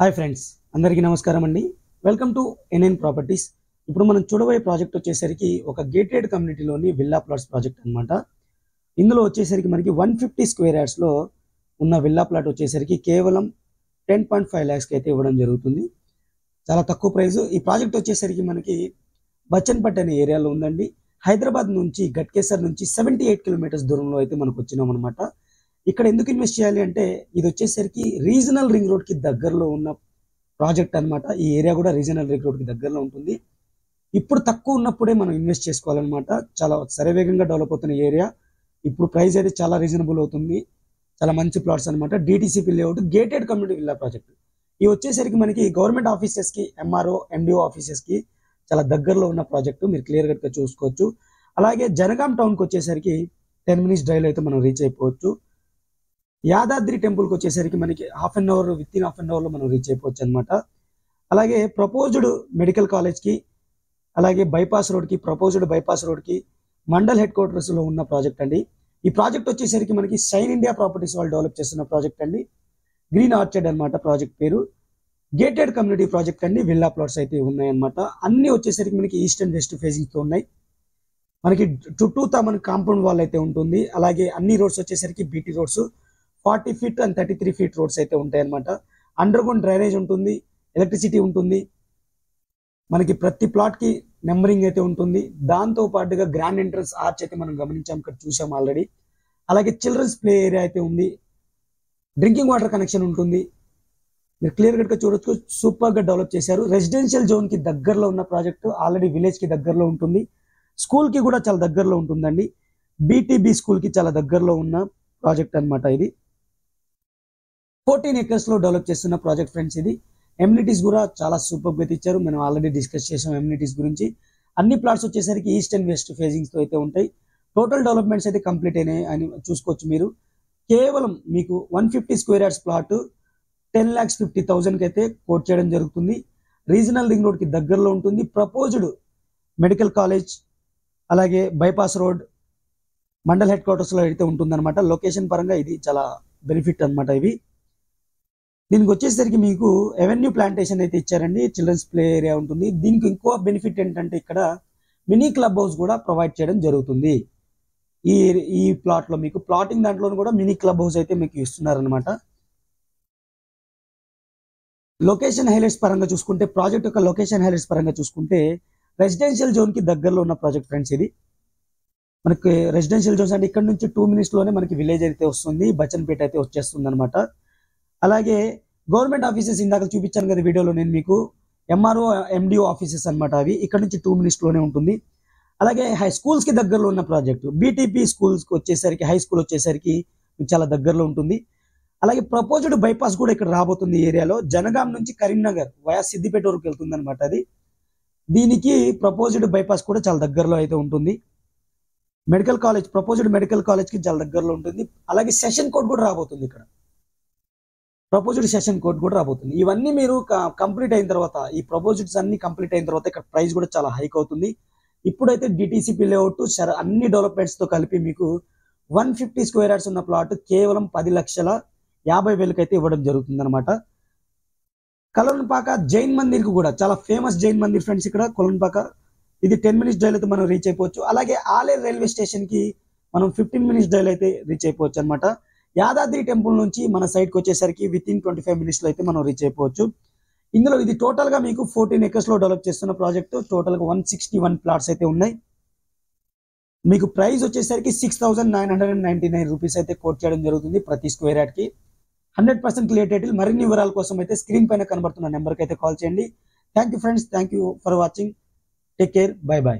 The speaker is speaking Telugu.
హాయ్ ఫ్రెండ్స్, అందరికీ నమస్కారం అండి. Welcome to NN properties. ఇప్పుడు మనం చూడబోయే ప్రాజెక్ట్ వచ్చేసరికి ఒక గేటెడ్ కమ్యూనిటీలోని విల్లా ప్లాట్స్ ప్రాజెక్ట్ అన్నమాట. ఇందులో వచ్చేసరికి మనకి 150 స్క్వేర్ యార్డ్స్లో ఉన్న విల్లా ప్లాట్ వచ్చేసరికి కేవలం 10.5 ల్యాక్స్కి అయితే ఇవ్వడం జరుగుతుంది. చాలా తక్కువ ప్రైస్. ఈ ప్రాజెక్ట్ వచ్చేసరికి మనకి బచ్చన్పట్ అనే ఏరియాలో ఉందండి. హైదరాబాద్ నుంచి గట్కేసర్ నుంచి 78 కిలోమీటర్స్ దూరంలో అయితే మనకు వచ్చినాం అనమాట. ఇక్కడ ఎందుకు ఇన్వెస్ట్ చేయాలి అంటే ఇది వచ్చేసరికి రీజనల్ రింగ్ రోడ్కి దగ్గరలో ఉన్న ప్రాజెక్ట్ అన్నమాట. ఈ ఏరియా కూడా రీజనల్ రింగ్ రోడ్కి దగ్గరలో ఉంటుంది. ఇప్పుడు తక్కువ ఉన్నప్పుడే మనం ఇన్వెస్ట్ చేసుకోవాలన్నమాట. చాలా శరవేగంగా డెవలప్ అవుతున్న ఏరియా. ఇప్పుడు ప్రైస్ అయితే చాలా రీజనబుల్ అవుతుంది. చాలా మంచి ప్లాట్స్ అనమాట. DTCP layout gated community villa project. ఇవి వచ్చేసరికి మనకి గవర్నమెంట్ ఆఫీసెస్కి, ఎంఆర్ఓ, ఎండిఓ ఆఫీసెస్కి చాలా దగ్గరలో ఉన్న ప్రాజెక్టు. మీరు క్లియర్గా చూసుకోవచ్చు. అలాగే జనగాం టౌన్కి వచ్చేసరికి 10 మినిట్స్ డ్రైవ్లో అయితే మనం రీచ్ అయిపోవచ్చు. యాదాద్రి టెంపుల్కి వచ్చేసరికి మనకి విత్ ఇన్ హాఫ్ అన్ అవర్లో మనం రీచ్ అయిపోవచ్చు అనమాట. అలాగే ప్రపోజ్డ్ మెడికల్ కాలేజ్కి, అలాగే ప్రపోజ్డ్ బైపాస్ రోడ్కి మండల్ హెడ్ క్వార్టర్స్లో ఉన్న ప్రాజెక్ట్ అండి. ఈ ప్రాజెక్ట్ వచ్చేసరికి మనకి షైన్ ఇండియా ప్రాపర్టీస్ వాళ్ళు డెవలప్ చేస్తున్న ప్రాజెక్ట్ అండి. గ్రీన్ ఆర్చర్డ్ అనమాట ప్రాజెక్ట్ పేరు. గేటెడ్ కమ్యూనిటీ ప్రాజెక్ట్ అండి. విల్లా ప్లాట్స్ అయితే ఉన్నాయన్నమాట. అన్ని వచ్చేసరికి మనకి ఈస్ట్ అండ్ వెస్ట్ ఫేజింగ్తో ఉన్నాయి. మనకి చుట్టూతా మనకి కాంపౌండ్ వాల్ అయితే ఉంటుంది. అలాగే అన్ని రోడ్స్ వచ్చేసరికి BT roads, 40 feet and 33 feet roads అయితే ఉంటాయి అనమాట. అండర్ గ్రౌండ్ డ్రైనేజ్ ఉంటుంది, ఎలక్ట్రిసిటీ ఉంటుంది. మనకి ప్రతి ప్లాట్ కి నెంబరింగ్ అయితే ఉంటుంది. దాంతో పాటుగా గ్రాండ్ ఎంట్రన్స్ ఆర్చ్ అయితే మనం గమనించాం, ఇక్కడ చూసాం ఆల్రెడీ. అలాగే చిల్డ్రన్స్ ప్లే ఏరియా అయితే ఉంది. డ్రింకింగ్ వాటర్ కనెక్షన్ ఉంటుంది. మీరు క్లియర్ గా చూడొచ్చు. సూపర్ గా డెవలప్ చేశారు. రెసిడెన్షియల్ జోన్ కి దగ్గరలో ఉన్న ప్రాజెక్ట్. ఆల్రెడీ విలేజ్ కి దగ్గరలో ఉంటుంది. స్కూల్ కి కూడా చాలా దగ్గరలో ఉంటుందండి. బీటీబీ స్కూల్ కి చాలా దగ్గరలో ఉన్న ప్రాజెక్ట్ అనమాట ఇది. 14 acres లో డెవలప్ చేస్తున్న ప్రాజెక్ట్ ఫ్రెండ్స్ ఇది. ఎమ్యూనిటీస్ కూడా చాలా సూపర్ గా ఇచ్చారు. మనం ఆల్రెడీ డిస్కస్ చేసాం ఎమ్యూనిటీస్ గురించి. అన్ని ప్లాట్స్ వచ్చేసరికి ఈస్ట్ అండ్ వెస్ట్ ఫేజింగ్స్ తో అయితే ఉంటాయి. టోటల్ డెవలప్మెంట్స్ అయితే కంప్లీట్ అయినాయి అని చూసుకోవచ్చు మీరు. కేవలం మీకు 150 స్క్వేర్ యార్డ్స్ ప్లాట్ 10,50,000 కి అయితే కోట్ చేయడం జరుగుతుంది. రీజనల్ రింగ్ రోడ్ కి దగ్గరలో ఉంటుంది. ప్రపోజ్డ్ మెడికల్ కాలేజ్, అలాగే bypass road, mandal head quarters లో అయితే ఉంటుంది అనమాట. లొకేషన్ పరంగా ఇది చాలా బెనిఫిట్ అనమాట. ఇవి దీనికి వచ్చేసరికి మీకు ఎవెన్యూ ప్లాంటేషన్ అయితే ఇచ్చారండి. చిల్డ్రన్స్ ప్లే ఏరియా ఉంటుంది. దీనికి ఇంకో బెనిఫిట్ ఏంటంటే ఇక్కడ మినీ క్లబ్ హౌస్ కూడా ప్రొవైడ్ చేయడం జరుగుతుంది. ఈ ఈ ప్లాట్ లో మీకు ప్లాటింగ్ దాంట్లో కూడా మినీ క్లబ్ హౌస్ అయితే మీకు ఇస్తున్నారనమాట. లొకేషన్ హైలైట్స్ పరంగా చూసుకుంటే, ప్రాజెక్ట్ యొక్క లొకేషన్ హైలైట్స్ పరంగా చూసుకుంటే రెసిడెన్షియల్ జోన్ కి దగ్గరలో ఉన్న ప్రాజెక్ట్ ఫ్రెండ్స్ ఇది. మనకి రెసిడెన్షియల్ జోన్స్ అంటే ఇక్కడ నుంచి 2 minutes లోనే మనకి విలేజ్ అయితే వస్తుంది. బచ్చన్పేట అయితే వచ్చేస్తుంది అనమాట. అలాగే గవర్నమెంట్ ఆఫీసెస్ ఇందాక చూపించాను కదా వీడియోలో నేను మీకు, ఎంఆర్ఓ, ఎండిఓ ఆఫీసెస్ అనమాట. అవి ఇక్కడ నుంచి 2 minutes లోనే ఉంటుంది. అలాగే హై స్కూల్స్ కి దగ్గరలో ఉన్న ప్రాజెక్టు బీటీపీ స్కూల్స్ వచ్చేసరికి, హై స్కూల్ వచ్చేసరికి మీకు చాలా దగ్గరలో ఉంటుంది. అలాగే ప్రపోజ్డ్ బైపాస్ కూడా ఇక్కడ రాబోతుంది. ఈ ఏరియాలో జనగాం నుంచి కరీంనగర్ వయా సిద్దిపేట వరకు వెళ్తుంది అనమాట. అది దీనికి ప్రపోజ్డ్ బైపాస్ కూడా చాలా దగ్గరలో అయితే ఉంటుంది. Medical college, proposed medical college కి చాలా దగ్గరలో ఉంటుంది. అలాగే సెషన్ కోడ్ కూడా రాబోతుంది. ఇక్కడ ప్రపోజ్డ్ సెషన్ కోడ్ కూడా రాబోతుంది. ఇవన్నీ మీరు కంప్లీట్ అయిన తర్వాత, ఈ ప్రపోజల్స్ అన్ని కంప్లీట్ అయిన తర్వాత ఇక్కడ ప్రైస్ కూడా చాలా హైక్ అవుతుంది. ఇప్పుడైతే డిటిసిపి లేఅవుట్ అన్ని డెవలప్మెంట్స్ తో కలిపి మీకు 150 స్క్వేర్ యార్డ్స్ ఉన్న ప్లాట్ కేవలం 10,50,000 అయితే ఇవ్వడం జరుగుతుంది అనమాట. కలవన్పాక జైన్ మందిర్ కు కూడా చాలా ఫేమస్ జైన్ మందిర్ ఫ్రెండ్స్ ఇక్కడ కొలన్పాక. ఇది 10 minutes డ్రైవ్ అయితే మనం రీచ్ అయిపోవచ్చు. అలాగే ఆలేరు రైల్వే స్టేషన్ కి మనం 15 minutes డ్రైవ్ అయితే రీచ్ అయిపోవచ్చు అనమాట. యాదాద్రి టెంపుల్ నుంచి మన సైడ్ కి వచ్చేసరికి విత్ ఇన్ 25 minutes లో అయితే మనం రీచ్ అయిపోవచ్చు. ఇందులో ఇది టోటల్ గా మీకు 14 acres లో డెవలప్ చేస్తున్న ప్రాజెక్ట్. టోటల్ గా 161 ప్లాట్స్ అయితే ఉన్నాయి. మీకు ప్రైస్ వచ్చేసరికి 6,999 రూపీస్ అయితే కోట్ చేయడం జరుగుతుంది ప్రతి స్క్వేర్ యార్డ్ కి. 100% క్లియర్ టైటిల్. మరిన్ని వివరాల కోసం అయితే స్క్రీన్ పైన కనబడుతున్న నెంబర్కి అయితే కాల్ చేయండి. Thank you friends, thank you for watching. Take care, by by.